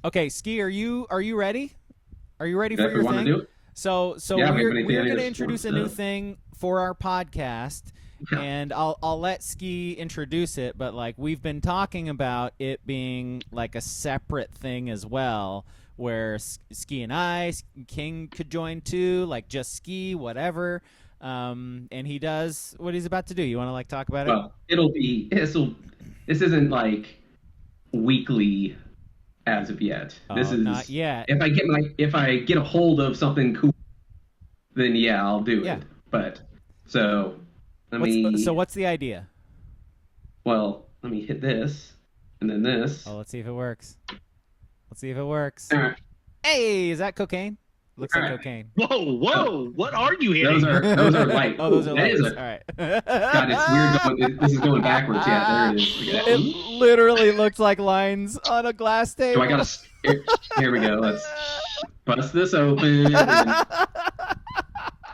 Okay, Ski, are you ready? Are you ready Yeah, for if we your want to thing? do it. So Yeah, if we're anybody we're going to else introduce wants a new to. thing for our podcast, Yeah. and I'll let Ski introduce it. But like we've been talking about it being like a separate thing as well, where Ski and King could join too, like just Ski, whatever. And he does what he's about to do. You want to like talk about it? Well, this isn't like weekly as of yet. This Oh, not is yet. if I get a hold of something cool, then yeah, I'll do Yeah. it. But so What's the idea? let me hit this and then this. Oh, let's see if it works. Let's see if it works. All right. Hey, is that cocaine? Looks like All right. cocaine. Whoa! What are you hitting? Those are light. Oh, those are That is lights. a- All right. God, it's weird. This is going backwards. Yeah, there it is. Look at that. It literally looks like lines on a glass table. So I gotta. Here we go. Let's bust this open. And,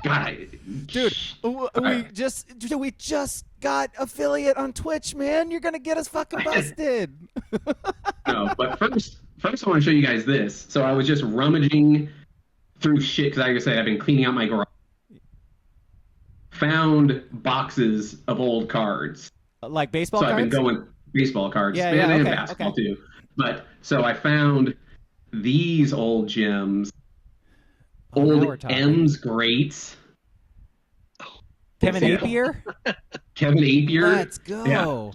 God, Dude, we just got affiliate on Twitch, man. You're gonna get us fucking busted. no, but first I want to show you guys this. So I was just rummaging through shit because, like I said, I've been cleaning out my garage. Found boxes of old cards. Like baseball so cards? I've been going baseball cards. Yeah, and okay, basketball okay. too. But so I found these old gems. Oh, now we're Old talking. M's greats. Kevin Yeah. Napier? Kevin Napier. Let's go. Yeah.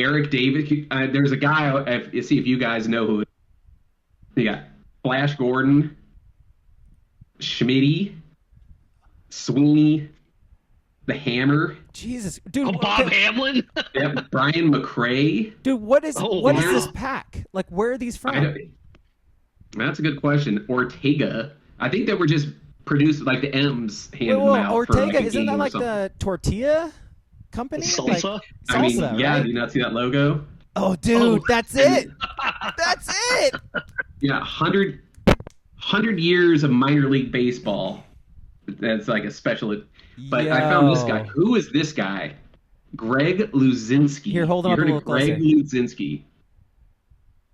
Eric David. There's a guy. See if you guys know who. You got Flash Gordon, Schmitty, Sweeney, the Hammer. Jesus, dude. Oh, Bob Hamlin? Yep, Brian McRae. Dude, what is Oh, what is wow. this pack? Like, where are these from? That's a good question. Ortega. I think they were just produced like the M's handed them out. Ortega, for like a isn't game that or like something. the tortilla company? Salsa? Like, I mean, salsa, yeah. right? Do you not see that logo? Oh, dude, that's it. That's it. Yeah, 100 years of minor league baseball. That's like a special. But I found this guy. Yo. Who is this guy? Greg Luzinski. Here, hold him You up a heard little of Greg closer. Luzinski.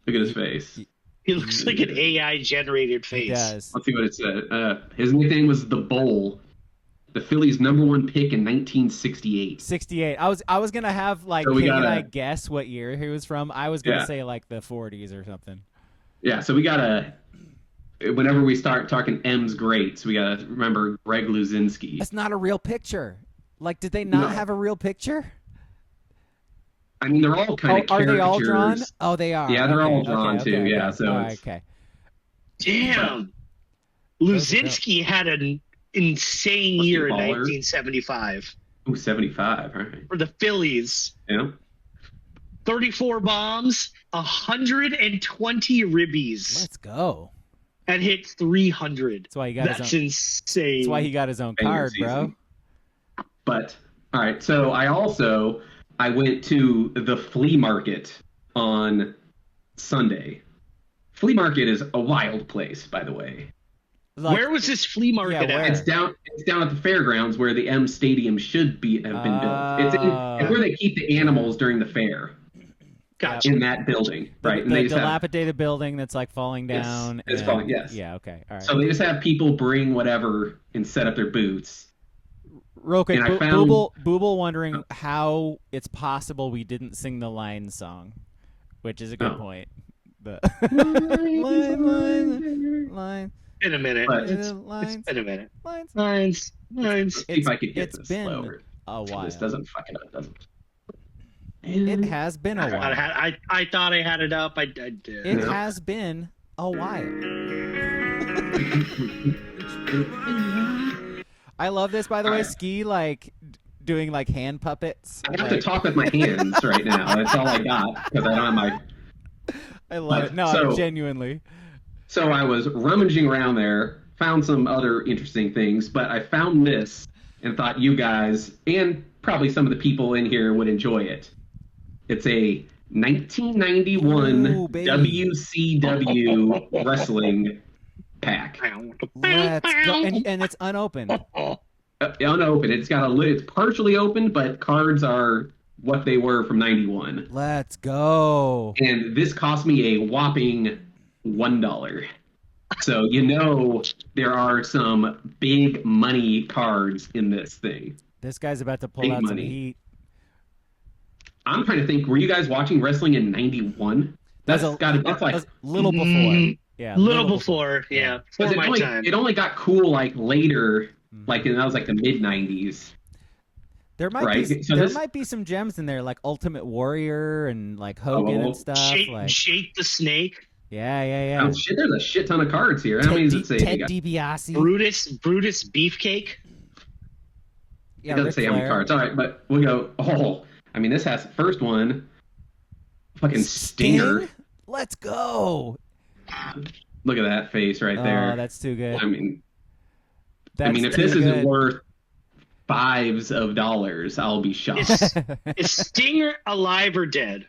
Look at his face. He looks like an AI-generated He face. does. Let's see what it said. His nickname was the Bull. The Phillies' #1 pick in 1968. 68. I was gonna have like So we King and gotta- I guess what year he was from. I was gonna Yeah. say like the 40s or something. Yeah, so we gotta. Whenever we start talking M's greats, we gotta remember Greg Luzinski. That's not a real picture. Like, did they not No. have a real picture? I mean, they're all kind of Are caricatures. they all drawn? Oh, they are. Yeah, they're Okay, all drawn okay, too. okay, Yeah, okay. so All right, it's- okay. Damn. Those are Luzinski had an insane Was he year a in baller? 1975 Ooh, 75. All right. for the Phillies. Yeah. 34 bombs, 120 ribbies, Let's go. and hit 300. That's why he got That's his own. insane. That's why he got his own End of card, bro. season. But all right, so I went to the flea market on Sunday. Flea market is a wild place, by the way. Like, Where was this flea market Yeah, where? at? It's down at the fairgrounds where the M Stadium should have been built. It's where they keep the animals during the fair. Gotcha. In that building, right? The, And they just have, dilapidated building that's like falling Yes, down. it's and- falling, yes. Yeah. Okay. All right. so they just have people bring whatever and set up their booths. Real quick, and I found- Booble wondering how it's possible we didn't sing the line song, which is a good Oh. point. The line, In a minute. But- It's lines, been a minute. lines. Lines. Let's see if I could get It's this been slower. a So while. this doesn't fuck it up, does it? It has been a while. I thought I had it up. I did. It has been a while. I love this, by the way. Ski like doing like hand puppets. I have to talk with my hands right now. That's all I got because I don't have my. I love it. No, So- genuinely. So I was rummaging around there, found some other interesting things, but I found this and thought you guys and probably some of the people in here would enjoy it. It's a 1991 Ooh, baby. WCW wrestling pack. Let's go. And it's unopened. Unopened. It's got a lid. It's partially opened, but cards are what they were from '91. Let's go. And this cost me a whopping $1. So there are some big money cards in this thing. This guy's about to pull Big out some money. heat. I'm trying to think. Were you guys watching wrestling in '91? That's like a little before. Yeah, little before. Yeah, before my time. It only got cool like later, Mhm. like that was like the mid '90s. There might Right. be So there this- might be some gems in there, like Ultimate Warrior and like Hogan and stuff. like Jake the Snake, yeah. Oh shit! There's a shit ton of cards here. How many does it say? Ted You got- DiBiase. Brutus Beefcake. Yeah, it doesn't Ric say how many Flair. cards. All right, but we'll go. Oh, I mean, this has first one. Fucking Stinger. Sting? Let's go. Look at that face right there. Oh, that's too good. I mean, That's if too this good. isn't worth $5s of dollars, I'll be shocked. Is Stinger alive or dead?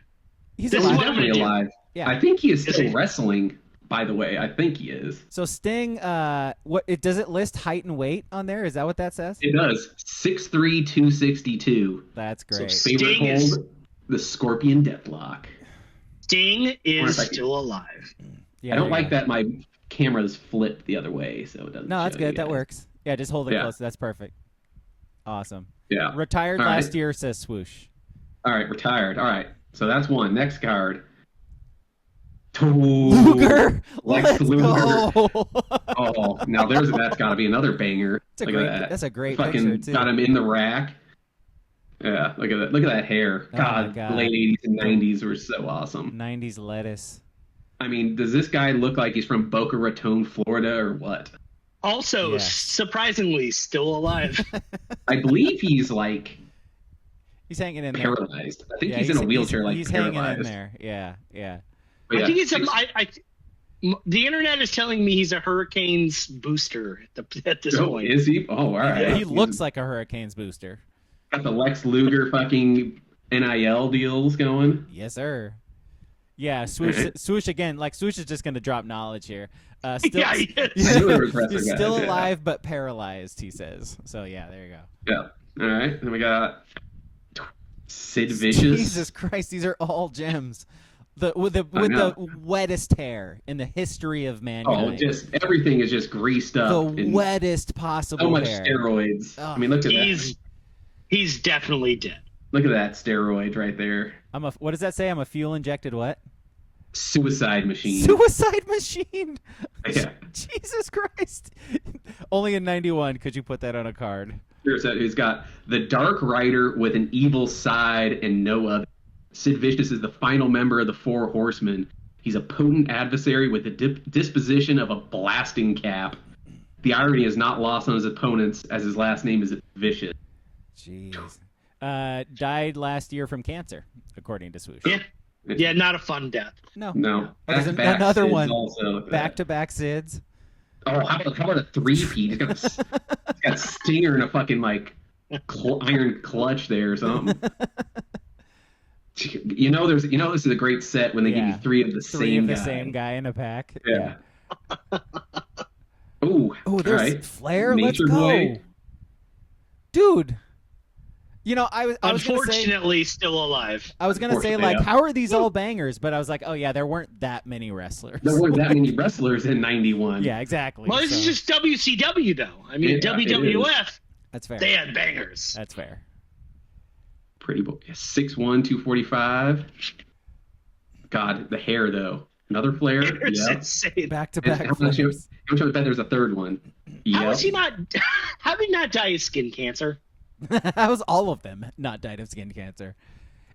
He's this is He's what alive. I'm definitely gonna do. alive. Yeah. I think he is Is still he? wrestling. By the way, I think he is. So Sting, does it list height and weight on there? Is that what that says? It does. 6'3", 262. That's great. So favorite Sting is- hold, the Scorpion Deathlock. Sting is Or if I- still alive. Yeah, I don't there you like go. that my camera's flipped the other way, so it doesn't. No, that's show good. you That guys. works. Yeah, just hold it Yeah. close. That's perfect. Awesome. Yeah. Retired All last right. year, says Swoosh. All right, retired. All right, so that's one. Next card. Ooh, Luger, Lex let's Luger. go. Oh, now that's got to be another banger. That's a Look great. at that. That's a great Fucking picture too. got him in the rack. Yeah, look at that. Look at that hair. Oh my God, God. late 80s and 90s were so awesome. 90s lettuce. I mean, does this guy look like he's from Boca Raton, Florida, or what? Also, Yes. surprisingly, still alive. I believe he's like He's hanging in there. paralyzed. I think Yeah, he's in a wheelchair, like he's paralyzed. hanging in there. Yeah. But I yeah, think it's six- the internet is telling me he's a Hurricanes booster at this Oh, point. is he? Oh, all right. He He's looks like a Hurricanes booster. got the Lex Luger fucking NIL deals going. Yes, sir. Yeah, Swoosh again. Like Swoosh is just gonna drop knowledge here. Still, Yeah, he is. I knew there was wrestler he's guys, still yeah. alive but paralyzed. He says. So yeah, there you go. Yeah. All right. Then we got Sid Vicious. Jesus Christ, these are all gems. With the know. wettest hair in the history of Oh, mankind. just everything is just greased up. the and wettest possible so much hair. steroids. Oh. I mean, look at He's definitely dead. Look at that steroid right there. What does that say? I'm a fuel injected what? Suicide machine. Suicide machine. Yeah. Jesus Christ. Only in 91 could you put that on a card. He's got the Dark Rider with an evil side and no other. Sid Vicious is the final member of the Four Horsemen. He's a potent adversary with the disposition of a blasting cap. The irony is not lost on his opponents, as his last name is Vicious. Jeez. Died last year from cancer, according to Swoosh. Yeah, not a fun death. No. No. There's Back-to-back another Sids one. Also. Look at that. Back-to-back SIDS. Oh, how about a three-peat? He's got Stinger in a fucking like iron clutch there or something. This is a great set when they give you three of the Same guy in a pack. Yeah. Oh, Oh, there's right. Flair. Nature Let's go, Boy. dude. I was gonna say, Unfortunately, still alive. I was gonna say Unfortunately, like, yeah. how are these all bangers? But I was like, oh yeah, there weren't that many wrestlers. There weren't that many wrestlers in '91. Yeah, exactly. Well, this is so just WCW, though. I mean, Yeah, it WWF, that's fair. they had bangers. That's fair. Pretty boy. 6'1", 245. God, the hair though. Another Flair. It's Yeah. insane. Back-to-back. How much flares. I bet there's a third one. How Yeah. is he not? How did he not die of skin cancer? That was all of them not died of skin cancer.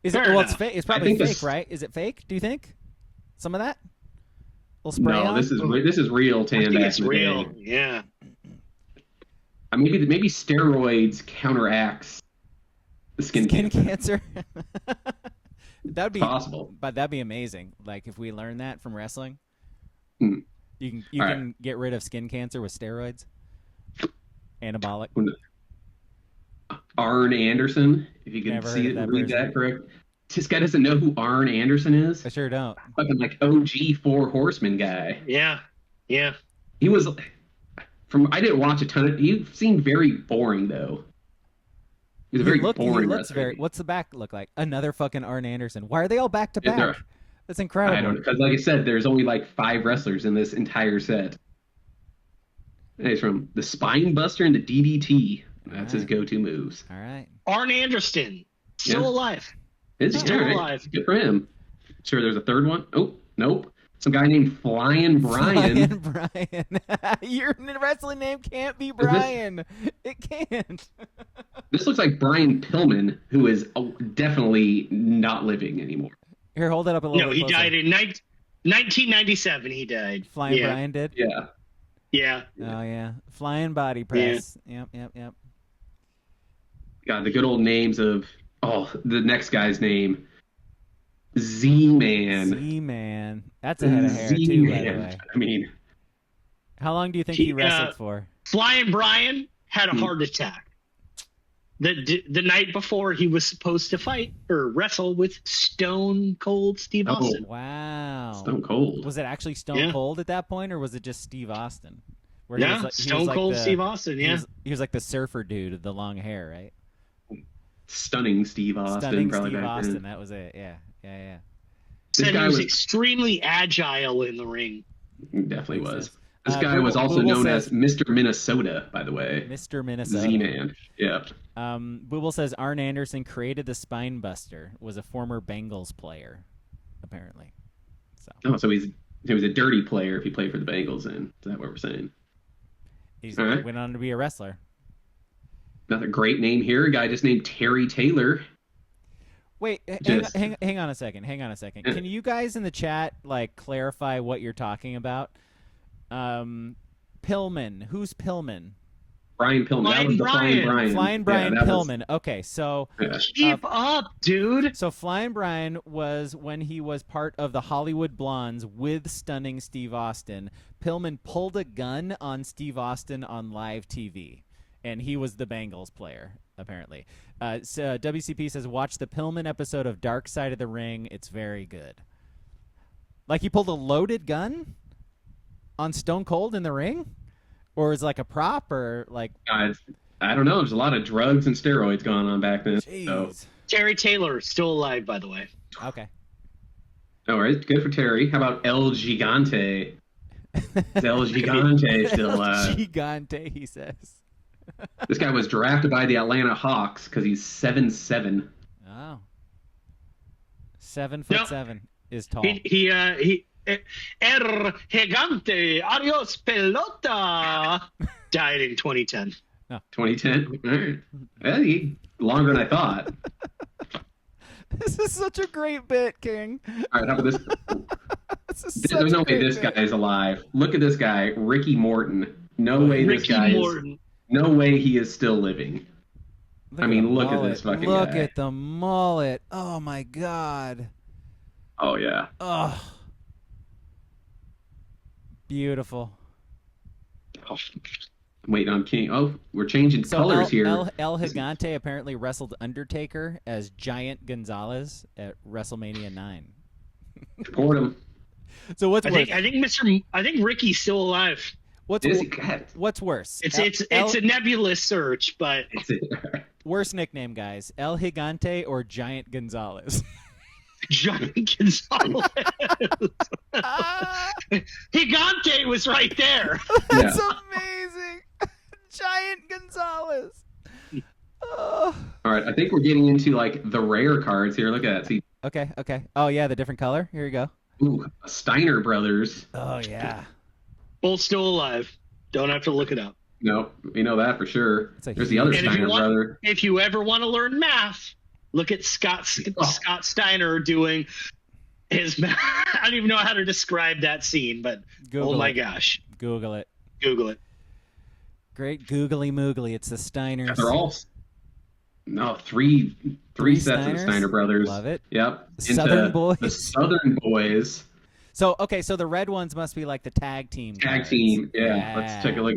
Is it? Fair Well, it's enough. fake. It's probably think fake, this- right? Is it fake? Do you think? Some of that? Little spray No, on? this is real I tan think back it's in the real. day. Yeah. Maybe steroids counteracts the skin cancer. That'd be Possible. but that'd be amazing. Like if we learn that from wrestling, Hmm. you All can get rid of skin cancer with steroids, anabolic. Arn Anderson, if you can Never see heard it, of that read person. that correct. This guy doesn't know who Arn Anderson is. I sure don't. Fucking like OG Four Horsemen guy. Yeah. Yeah. He was I didn't watch a ton of. He seemed very boring though. He was a very he boring looks wrestler. very. What's the back look like? Another fucking Arn Anderson. Why are they all back to Is there- back? That's incredible. I don't know, because like I said, there's only like 5 wrestlers in this entire set. And he's from the Spine Buster and the DDT. That's his go-to moves. All right. Arn Anderson, still alive. Is he? Still Right. alive. Good for him. Sure, there's a third one. Oh, nope. Some guy named Flying Brian. Brian. Your wrestling name can't be Brian. It can't. This looks like Brian Pillman, who is definitely not living anymore. Here, hold it up a little No, bit he closer. died in 1997. He died. Flying Brian did? Yeah. Yeah. Oh, yeah. Flying body press. Yep. God, the good old names of, the next guy's name. Z-Man. Z-Man. That's a head of hair, too, by the way. I mean, how long do you think he wrestled for? Flying Brian had a heart attack. The night before he was supposed to fight or wrestle with Stone Cold Steve Austin. Wow. Stone Cold. Was it actually Stone Cold at that point, or was it just Steve Austin? Where Stone Cold Steve Austin, He was like the surfer dude with the long hair, right? Stunning Steve Austin. Stunning probably Steve back Austin, then. that was it, yeah. Said he was extremely agile in the ring. He definitely was. sense. This guy was also known as Mr. Minnesota, by the way. Mr. Minnesota. Z-Man. Yeah. Booble says Arn Anderson created the Spine Buster, was a former Bengals player, apparently. So he was a dirty player if he played for the Bengals, then. Is that what we're saying? He right. went on to be a wrestler. Another great name here. A guy just named Terry Taylor. Wait, hang on a second. Can you guys in the chat clarify what you're talking about? Pillman. Who's Pillman? Brian Pillman. That was the Flying Brian. Flying Brian Pillman. Okay, so keep up, dude. So Flying Brian was when he was part of the Hollywood Blondes with Stunning Steve Austin. Pillman pulled a gun on Steve Austin on live TV, and he was the Bengals player, apparently. So WCP says, watch the Pillman episode of Dark Side of the Ring. It's very good. Like he pulled a loaded gun on Stone Cold in the ring? Or is it like a prop or like... I don't know. There's a lot of drugs and steroids going on back then. So. Terry Taylor, still alive, by the way. Okay. All right. Good for Terry. How about El Gigante? Is El Gigante still alive? Gigante, he says. This guy was drafted by the Atlanta Hawks because he's 7'7". Oh. 7'7" is tall. He Gigante, adios pelota, died in 2010. Oh. 2010? All right. Well, longer than I thought. This is such a great bit, King. All right, how about this? There's no way this guy is alive. Look at this guy, Ricky Morton. No way this guy is. No way he is still living. Look at this fucking guy. Look at the mullet. Oh, my God. Oh, yeah. Oh. Beautiful. Oh, I'm waiting on King. Oh, we're changing colors here. El Gigante apparently wrestled Undertaker as Giant Gonzalez at WrestleMania 9. Report him. So what's worse? I think Ricky's still alive. What's worse? It's a nebulous search, but worst nickname, guys: El Gigante or Giant Gonzalez? Giant Gonzalez. Gigante was right there. That's amazing. Giant Gonzalez. All right, I think we're getting into the rare cards here. Look at that. See. Okay. Oh yeah, the different color. Here you go. Ooh, Steiner brothers. Oh yeah. Both still alive. Don't have to look it up. No, we know that for sure. There's the other Steiner brother. If you ever want to learn math, look at Scott Steiner doing his math. I don't even know how to describe that scene, but Google my it. gosh. Google it. Great googly moogly. It's the Steiners. Yeah, they're all three sets of Steiner brothers. Love it. Yep. Southern boys. The Southern boys. So the red ones must be like the tag team. Tag team, yeah. Let's take a look.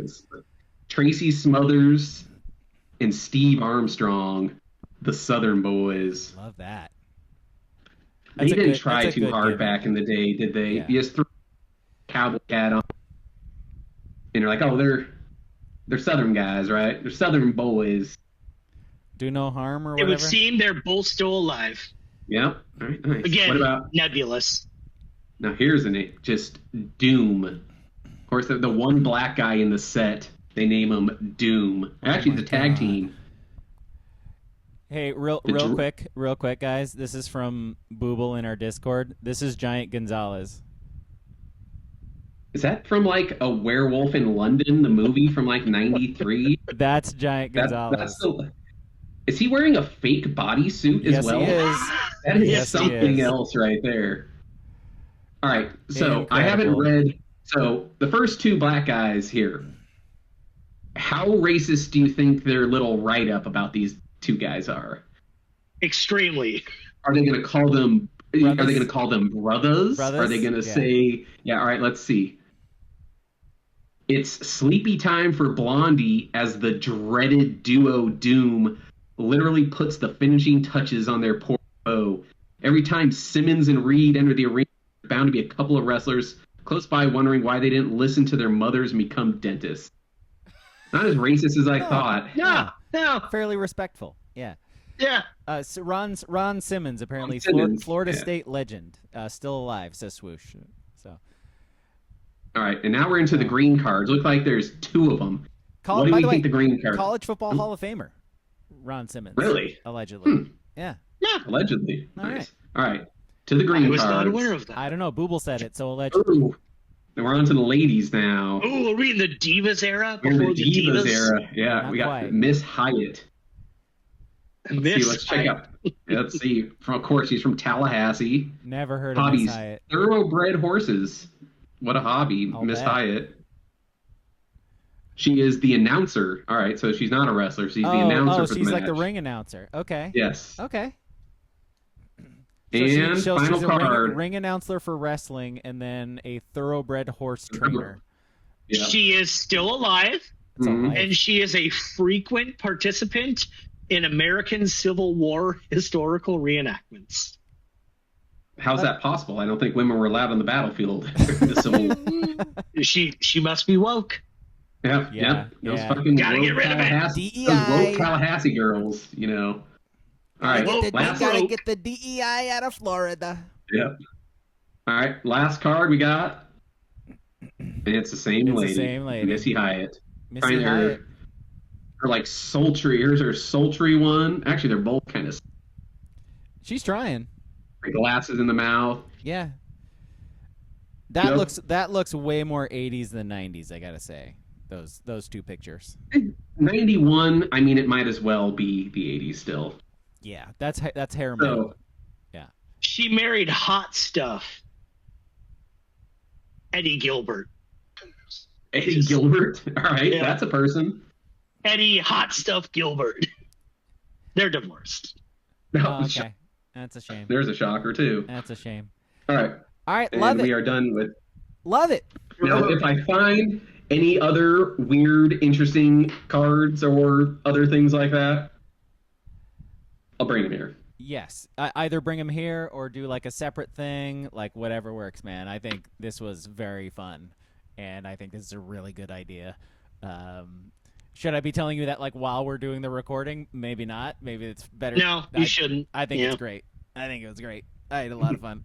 Tracy Smothers and Steve Armstrong, the Southern boys. Love that. They didn't try too hard back in the day, did they? Yeah. You just threw a cowboy hat on, and you're like, oh, they're Southern guys, right? They're Southern boys. Do no harm or it whatever. would seem they're both still alive. Yep. All right, nice. Again, what about nebulous. Now here's just Doom. Of course, the one black guy in the set, they name him Doom. Actually, it's a tag team. Hey, real quick, guys. This is from Booble in our Discord. This is Giant Gonzalez. Is that from like a Werewolf in London, the movie from like '93? That's Giant Gonzalez. Is he wearing a fake bodysuit as well? Yes, he is. That is something else right there. All right, so Incredible. I haven't read. So the first two black guys here. How racist do you think their little write-up about these two guys are? Extremely. Are they going to call them? Brothers? Are they going to call them brothers? Brothers? Are they going to say? Yeah. All right. Let's see. It's sleepy time for Blondie as the dreaded duo Doom literally puts the finishing touches on their poor foe. Every time Simmons and Reed enter the arena, there's bound to be a couple of wrestlers close by wondering why they didn't listen to their mothers and become dentists. Not as racist as I thought. No. Fairly respectful. Yeah. Yeah. So Ron Simmons, apparently Simmons, Florida yeah. State legend, still alive, says Swoosh. So. All right, and now we're into the green cards. Look like there's two of them. What do we think the green cards? College Football Hall of Famer, Ron Simmons. Really? Allegedly. Yeah. Allegedly. All Nice. right. All right. To the green I was cards. not aware of that. I don't know. Booble said it, so allegedly. Ooh. And we're on to the ladies now. Oh, are we in the Divas era? We're in Before the Divas era. Yeah, Not we got quite. Miss Hyatt. Let's check out. Let's see. Of course, she's from Tallahassee. Never heard of Hobbies: Miss Hyatt. thoroughbred horses. What a hobby, I'll Miss bet. Hyatt. She is the announcer. All right, so she's not a wrestler. She's the announcer for the she's match. like the ring announcer. Okay. Yes. Okay. And she's final a card. ring announcer for wrestling, and then a thoroughbred horse trainer. Yeah. She is still alive, That's all right. and she is a frequent participant in American Civil War historical reenactments. How's that possible? I don't think women were allowed on the battlefield. The Civil. She must be woke. Yeah. Those yeah. fucking Gotta get woke rid of it. Tallahassee, DEI. those woke Tallahassee girls, you know. All right, Gotta get the DEI out of Florida. Yep. All right, last card we got. And it's the same It's the lady. same lady. Missy Hyatt. Missy Trying Hyatt. her like sultry. Here's her sultry one. Actually, they're both kind of She's trying. glasses in the mouth. Yeah. That Yep. looks way more 80s than 90s, I gotta say. Those two pictures. 91. I mean, it might as well be the 80s still. Yeah, that's hair metal. So Yeah. She married hot stuff Eddie Gilbert. Eddie Gilbert. All right, Yeah. that's a person. Eddie Hot Stuff Gilbert. They're divorced. No, Oh, okay. That's a shame. There's a shocker too. That's a shame. All right, All right, and love we it. are done with. Love it. Now, if I find any other weird, interesting cards or other things like that, I'll bring them here. Yes. Either bring them here or do like a separate thing, like whatever works, man. I think this was very fun, and I think this is a really good idea. Should I be telling you that like while we're doing the recording? Maybe not. Maybe it's better. No, you shouldn't. I think Yeah. it's great. I think it was great. I had a lot of fun.